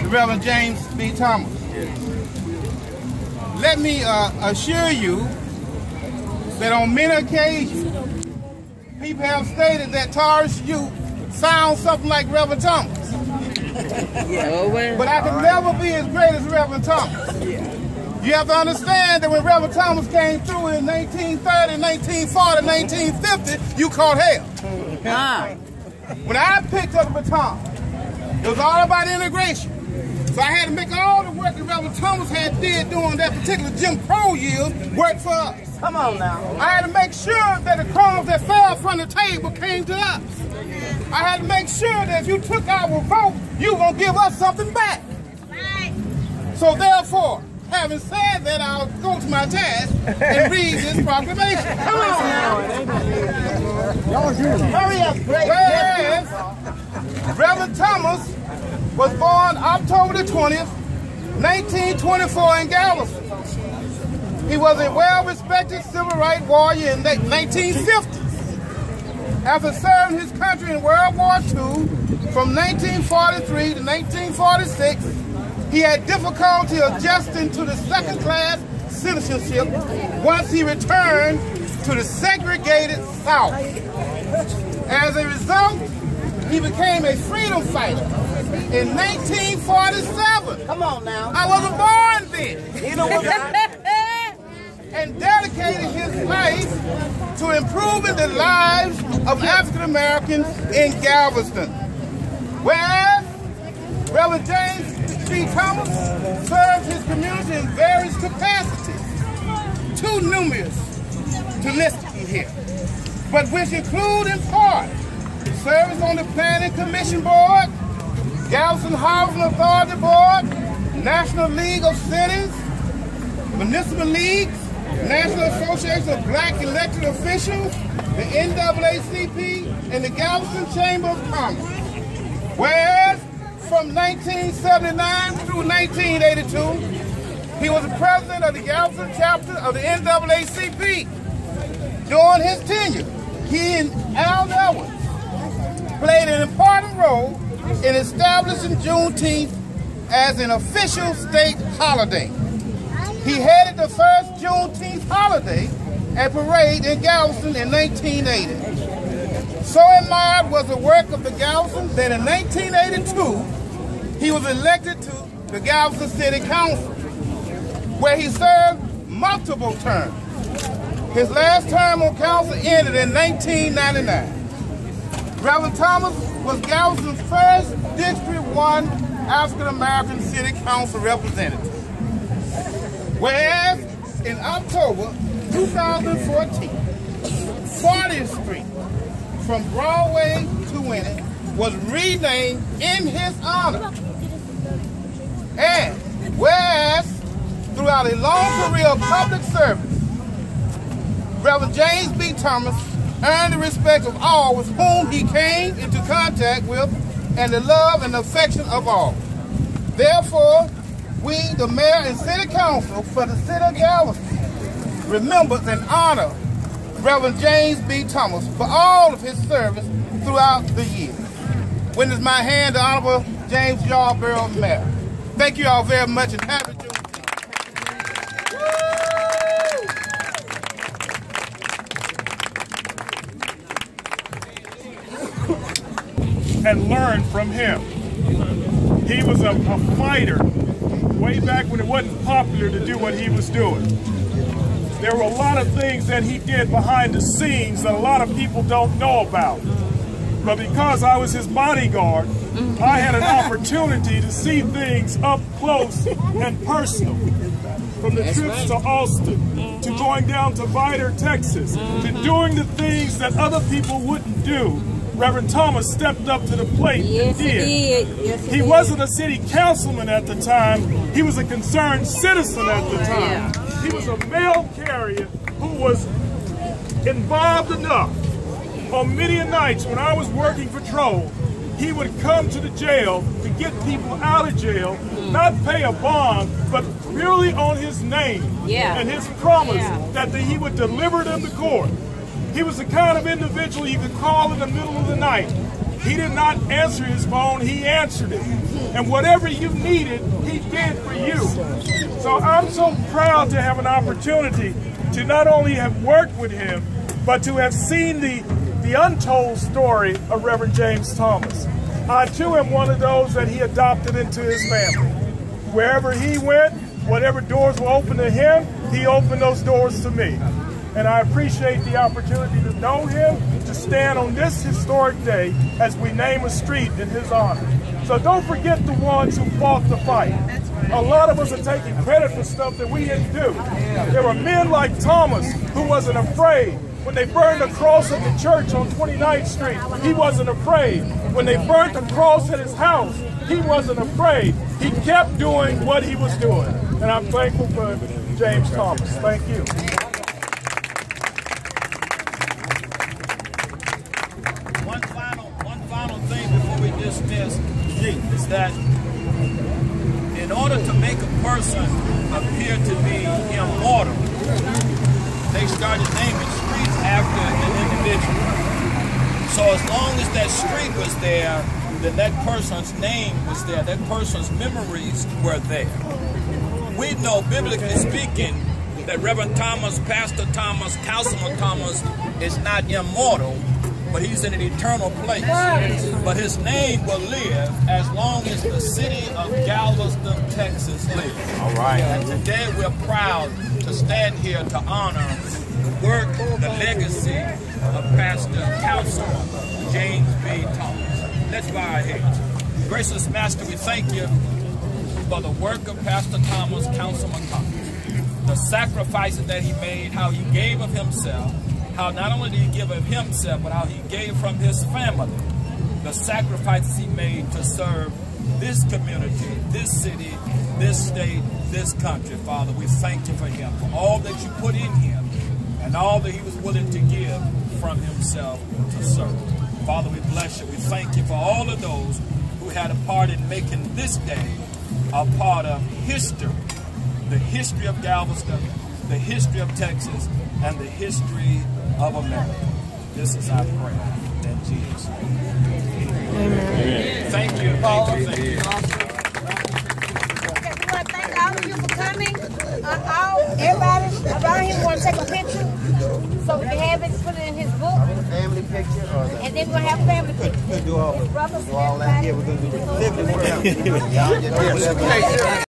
the Reverend James B. Thomas. Let me assure you that on many occasions, people have stated that Taurus youth sounds something like Reverend Thomas. But I can never be as great as Reverend Thomas. You have to understand that when Reverend Thomas came through in 1930, 1940, 1950, you caught hell. When I picked up the baton, it was all about integration. So I had to make all the work that Reverend Thomas had did during that particular Jim Crow years work for us. Come on now. I had to make sure that the crumbs that fell from the table came to us. I had to make sure that if you took our vote, you were going to give us something back. Right. So therefore, having said that, I'll go to my task and read this proclamation. Come on now. Hurry up, great. Whereas Reverend Thomas was born October the 20th, 1924 in Galveston. He was a well-respected civil rights warrior in the 1950s. After serving his country in World War II from 1943 to 1946, he had difficulty adjusting to the second-class citizenship once he returned to the segregated South. As a result, he became a freedom fighter in 1947. Come on now. I wasn't born then. You know what? And dedicated his life to improving the lives of African Americans in Galveston. Whereas Reverend James B. Thomas served his community in various capacities, too numerous to list here, but which include in part service on the Planning Commission Board, Galveston Housing Authority Board, National League of Cities, Municipal Leagues, National Association of Black Elected Officials, the NAACP, and the Galveston Chamber of Commerce. Whereas from 1979 through 1982, he was the president of the Galveston chapter of the NAACP. During his tenure, he and Al Elwin played an important role in establishing Juneteenth as an official state holiday. He headed the first Juneteenth holiday and parade in Galveston in 1980. So admired was the work of the Galveston that in 1982, he was elected to the Galveston City Council, where he served multiple terms. His last term on council ended in 1999. Reverend Thomas was Galveston's first District 1 African American City Council representative. Whereas in October 2014, 40th Street from Broadway to Winnie was renamed in his honor. And whereas throughout a long career of public service, Reverend James B. Thomas earned the respect of all with whom he came into contact with and the love and affection of all. Therefore, we, the mayor and city council for the city of Galveston, remember and honor Reverend James B. Thomas for all of his service throughout the year. Witness my hand, the Honorable James Yarborough, Mayor. Thank you all very much and happy Juneteenth. And learn from him. He was a fighter way back when it wasn't popular to do what he was doing. There were a lot of things that he did behind the scenes that a lot of people don't know about. But because I was his bodyguard, I had an opportunity to see things up close and personal. From the trips to Austin, to going down to Vidor, Texas, to doing the things that other people wouldn't do. Reverend Thomas stepped up to the plate and did. He wasn't a city councilman at the time. He was a concerned citizen at the time. He was a mail carrier who was involved enough. On many nights when I was working patrol, he would come to the jail to get people out of jail, not pay a bond, but merely on his name and his promise that he would deliver them to court. He was the kind of individual you could call in the middle of the night He did not answer his phone, he answered it. And whatever you needed, he did for you. So I'm so proud to have an opportunity to not only have worked with him, but to have seen the untold story of Reverend James Thomas. I too am one of those that he adopted into his family. Wherever he went, whatever doors were open to him, he opened those doors to me. And I appreciate the opportunity to know him, to stand on this historic day as we name a street in his honor. So don't forget the ones who fought the fight. A lot of us are taking credit for stuff that we didn't do. There were men like Thomas who wasn't afraid. When they burned the cross at the church on 29th Street, he wasn't afraid. When they burned the cross at his house, he wasn't afraid. He kept doing what he was doing. And I'm thankful for James Thomas. Thank you. One final thing before we dismiss is that in order to make a person appear to be immortal, they started naming streets after an individual. So as long as that street was there, then that person's name was there, that person's memories were there. We know, biblically speaking, that Reverend Thomas, Pastor Thomas, Councilman Thomas is not immortal, but he's in an eternal place. But his name will live as long as the city of Galveston, Texas lives. All right. And today we're proud to stand here to honor the work, the legacy of Pastor Councilman James B. Thomas. Let's bow our heads. Gracious Master, we thank you for the work of Pastor Thomas, Councilman Thomas. The sacrifices that he made, how he gave of himself, how not only did he give of himself, but how he gave from his family. The sacrifices he made to serve this community, this city, this state, this country. Father, we thank you for him, for all that you put in him, and all that he was willing to give from himself to serve. Father, we bless you. We thank you for all of those who had a part in making this day a part of history. The history of Galveston, the history of Texas, and the history of America. This is our prayer in Jesus' name. Amen. Thank you. Thank you. Thank you. Okay, we want to thank all of you for coming. Everybody around here want to take a picture so we can have it, put it in his book. Family picture? And then we're going to have a family picture. Do all His brothers, that. Yeah, we're going to do the 50.